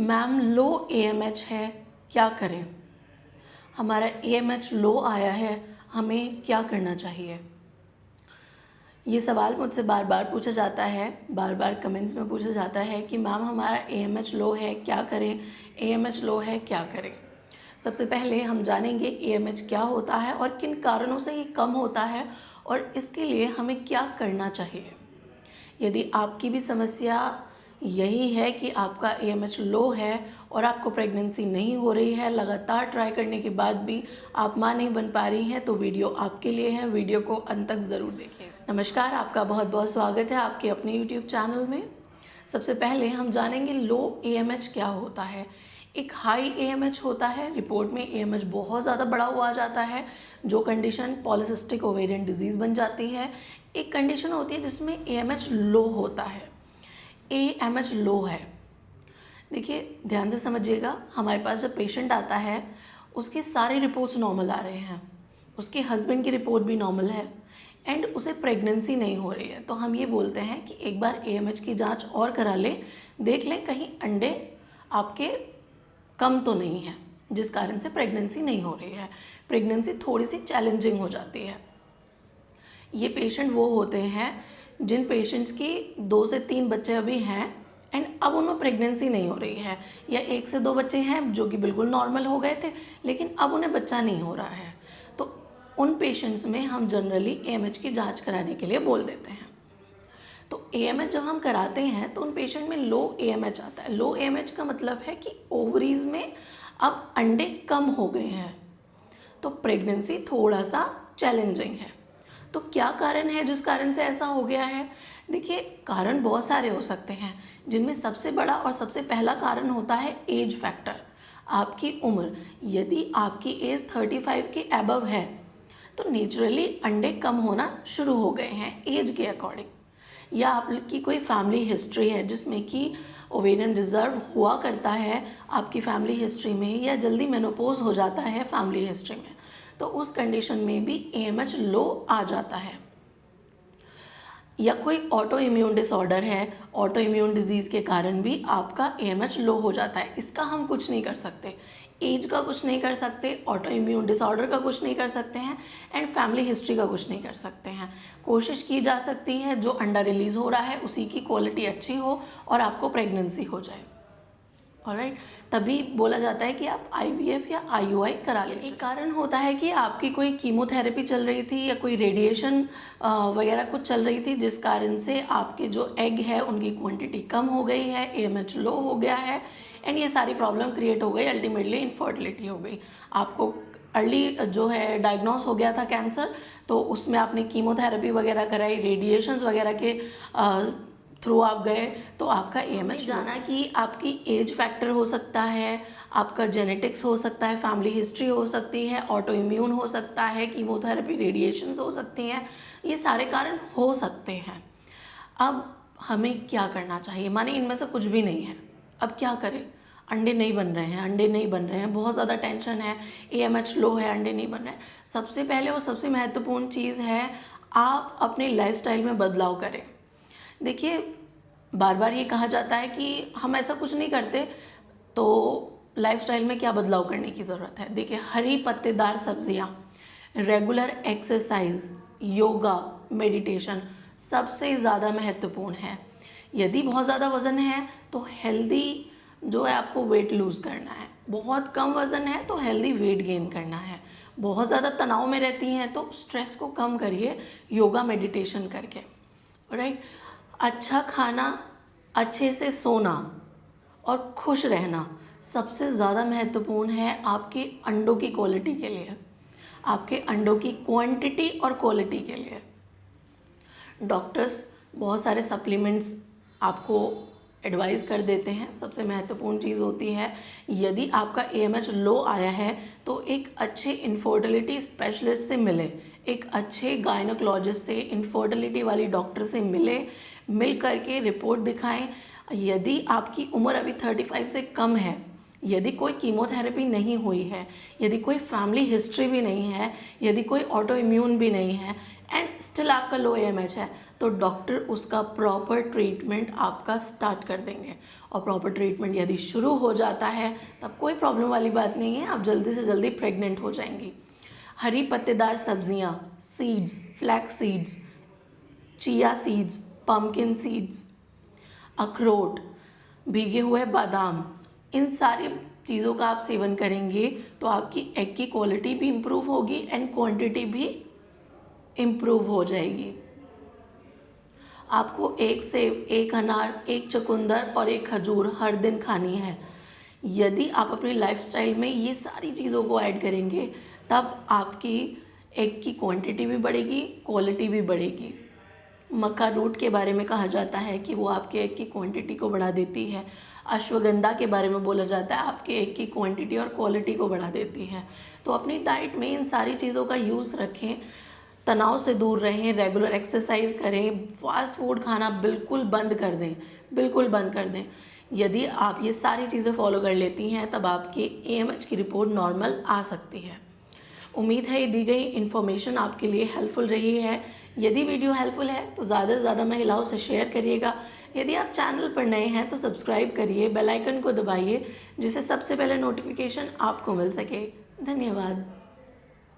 Ma'am लो AMH है, क्या करें? हमारा एएमएच लो आया है, हमें क्या करना चाहिए? ये सवाल मुझसे बार बार पूछा जाता है, बार बार कमेंट्स में पूछा जाता है कि मैम हमारा एएमएच लो है, क्या करें? एएमएच लो है, क्या करें? सबसे पहले हम जानेंगे एएमएच क्या होता है और किन कारणों से ये कम होता है और इसके लिए हमें क्या करना चाहिए। यदि आपकी भी समस्या यही है कि आपका एएमएच लो है और आपको प्रेगनेंसी नहीं हो रही है, लगातार ट्राई करने के बाद भी आप माँ नहीं बन पा रही हैं, तो वीडियो आपके लिए है। वीडियो को अंत तक ज़रूर देखिए। नमस्कार, आपका बहुत बहुत स्वागत है आपके अपने यूट्यूब चैनल में। सबसे पहले हम जानेंगे लो एएमएच क्या होता है। एक हाई एएमएच होता है, रिपोर्ट में एएमएच बहुत ज़्यादा बढ़ा हुआ आ जाता है, जो कंडीशन पॉलिसिस्टिक ओवेरियन डिजीज़ बन जाती है। एक कंडीशन होती है जिसमें एएमएच लो होता है, एएमएच लो है। देखिए ध्यान से समझिएगा, हमारे पास जब पेशेंट आता है उसके सारे रिपोर्ट्स नॉर्मल आ रहे हैं, उसके हस्बैंड की रिपोर्ट भी नॉर्मल है एंड उसे प्रेगनेंसी नहीं हो रही है, तो हम ये बोलते हैं कि एक बार एएमएच की जांच और करा लें, देख लें कहीं अंडे आपके कम तो नहीं है जिस कारण से प्रेगनेंसी नहीं हो रही है, प्रेगनेंसी थोड़ी सी चैलेंजिंग हो जाती है। ये पेशेंट वो होते हैं जिन पेशेंट्स की 2 से 3 बच्चे अभी हैं एंड अब उनमें प्रेगनेंसी नहीं हो रही है, या 1 से 2 बच्चे हैं जो कि बिल्कुल नॉर्मल हो गए थे लेकिन अब उन्हें बच्चा नहीं हो रहा है, तो उन पेशेंट्स में हम जनरली एएमएच की जांच कराने के लिए बोल देते हैं। तो एएमएच जब हम कराते हैं तो उन पेशेंट में लो एएमएच आता है। लो एएमएच का मतलब है कि ओवरीज में अब अंडे कम हो गए हैं, तो प्रेगनेंसी थोड़ा सा चैलेंजिंग है। तो क्या कारण है जिस कारण से ऐसा हो गया है? देखिए कारण बहुत सारे हो सकते हैं, जिनमें सबसे बड़ा और सबसे पहला कारण होता है एज फैक्टर, आपकी उम्र। यदि आपकी एज 35 के अबव है तो नेचुरली अंडे कम होना शुरू हो गए हैं एज के अकॉर्डिंग, या आपकी कोई फैमिली हिस्ट्री है जिसमें कि ओवेरियन रिजर्व हुआ करता है आपकी फैमिली हिस्ट्री में, या जल्दी मेनोपॉज हो जाता है फैमिली हिस्ट्री में, तो उस कंडीशन में भी एएमएच लो आ जाता है। या कोई ऑटो इम्यून डिसऑर्डर है, ऑटो इम्यून डिजीज़ के कारण भी आपका एएमएच लो हो जाता है। इसका हम कुछ नहीं कर सकते, एज का कुछ नहीं कर सकते, ऑटो इम्यून डिसऑर्डर का कुछ नहीं कर सकते हैं एंड फैमिली हिस्ट्री का कुछ नहीं कर सकते हैं। कोशिश की जा सकती है जो अंडा रिलीज़ हो रहा है उसी की क्वालिटी अच्छी हो और आपको प्रेगनेंसी हो जाए। ऑलराइट, तभी बोला जाता है कि आप आईवीएफ या आईयूआई करा लें। एक कारण होता है कि आपकी कोई कीमोथेरेपी चल रही थी या कोई रेडिएशन वगैरह कुछ चल रही थी जिस कारण से आपके जो एग है उनकी क्वांटिटी कम हो गई है, एएमएच लो हो गया है एंड ये सारी प्रॉब्लम क्रिएट हो गई, अल्टीमेटली इनफर्टिलिटी हो गई। आपको अर्ली जो है डायग्नोस हो गया था कैंसर, तो उसमें आपने कीमोथेरेपी वगैरह कराई, रेडिएशंस वगैरह के थ्रू आप गए, तो आपका एएमएच जाना कि आपकी एज फैक्टर हो सकता है, आपका जेनेटिक्स हो सकता है, फैमिली हिस्ट्री हो सकती है, ऑटो इम्यून हो सकता है, कीमोथेरेपी रेडिएशंस हो सकती हैं, ये सारे कारण हो सकते हैं। अब हमें क्या करना चाहिए? माने इनमें से कुछ भी नहीं है, अब क्या करें? अंडे नहीं बन रहे हैं, अंडे नहीं बन रहे हैं, बहुत ज़्यादा टेंशन है, एएमएच लो है, अंडे नहीं बन रहे हैं। सबसे पहले और सबसे महत्वपूर्ण चीज़ है आप अपने लाइफस्टाइल में बदलाव करें। देखिए बार बार ये कहा जाता है कि हम ऐसा कुछ नहीं करते, तो लाइफस्टाइल में क्या बदलाव करने की ज़रूरत है? देखिए हरी पत्तेदार सब्जियां, रेगुलर एक्सरसाइज, योगा, मेडिटेशन सबसे ज़्यादा महत्वपूर्ण है। यदि बहुत ज़्यादा वज़न है तो हेल्दी जो है आपको वेट लूज़ करना है, बहुत कम वज़न है तो हेल्दी वेट गेन करना है, बहुत ज़्यादा तनाव में रहती हैं तो स्ट्रेस को कम करिए योगा मेडिटेशन करके। राइट, अच्छा खाना, अच्छे से सोना और खुश रहना सबसे ज़्यादा महत्वपूर्ण है आपके अंडों की क्वालिटी के लिए, आपके अंडों की क्वांटिटी और क्वालिटी के लिए। डॉक्टर्स बहुत सारे सप्लीमेंट्स आपको एडवाइस कर देते हैं। सबसे महत्वपूर्ण चीज़ होती है यदि आपका एएमएच लो आया है तो एक अच्छे इनफर्टिलिटी स्पेशलिस्ट से मिले, एक अच्छे गायनोकोलॉजिस्ट से, इनफर्टिलिटी वाली डॉक्टर से मिल करके रिपोर्ट दिखाएं। यदि आपकी उम्र अभी 35 से कम है यदि कोई कीमोथेरेपी नहीं हुई है, यदि कोई फैमिली हिस्ट्री भी नहीं है, यदि कोई ऑटो इम्यून भी नहीं है एंड स्टिल आपका लो AMH है, तो डॉक्टर उसका प्रॉपर ट्रीटमेंट आपका स्टार्ट कर देंगे। और प्रॉपर ट्रीटमेंट यदि शुरू हो जाता है तब कोई प्रॉब्लम वाली बात नहीं है, आप जल्दी से जल्दी प्रेग्नेंट हो जाएंगी। हरी पत्तेदार सब्जियां, seeds, flax seeds, chia seeds, pumpkin seeds, अखरोट, भीगे हुए बादाम, इन सारी चीज़ों का आप सेवन करेंगे तो आपकी एग की क्वालिटी भी इम्प्रूव होगी एंड क्वांटिटी भी इम्प्रूव हो जाएगी। आपको एक सेब, एक अनार, एक चुकंदर और एक खजूर हर दिन खानी है। यदि आप अपनी लाइफस्टाइल में ये सारी चीज़ों को ऐड करेंगे तब आपकी एग की क्वांटिटी भी बढ़ेगी, क्वालिटी भी बढ़ेगी। मक्का रूट के बारे में कहा जाता है कि वो आपके एग की क्वांटिटी को बढ़ा देती है। अश्वगंधा के बारे में बोला जाता है आपके एग की क्वांटिटी और क्वालिटी को बढ़ा देती है। तो अपनी डाइट में इन सारी चीज़ों का यूज़ रखें, तनाव से दूर रहें, रेगुलर एक्सरसाइज करें, फास्ट फूड खाना बिल्कुल बंद कर दें, बिल्कुल बंद कर दें। यदि आप ये सारी चीज़ें फॉलो कर लेती हैं तब आपकी AMH की रिपोर्ट नॉर्मल आ सकती है। उम्मीद है ये दी गई इन्फॉर्मेशन आपके लिए हेल्पफुल रही है। यदि वीडियो हेल्पफुल है तो ज़्यादा से ज़्यादा महिलाओं से शेयर करिएगा। यदि आप चैनल पर नए हैं तो सब्सक्राइब करिए, बेल आइकन को दबाइए जिससे सबसे पहले नोटिफिकेशन आपको मिल सके। धन्यवाद।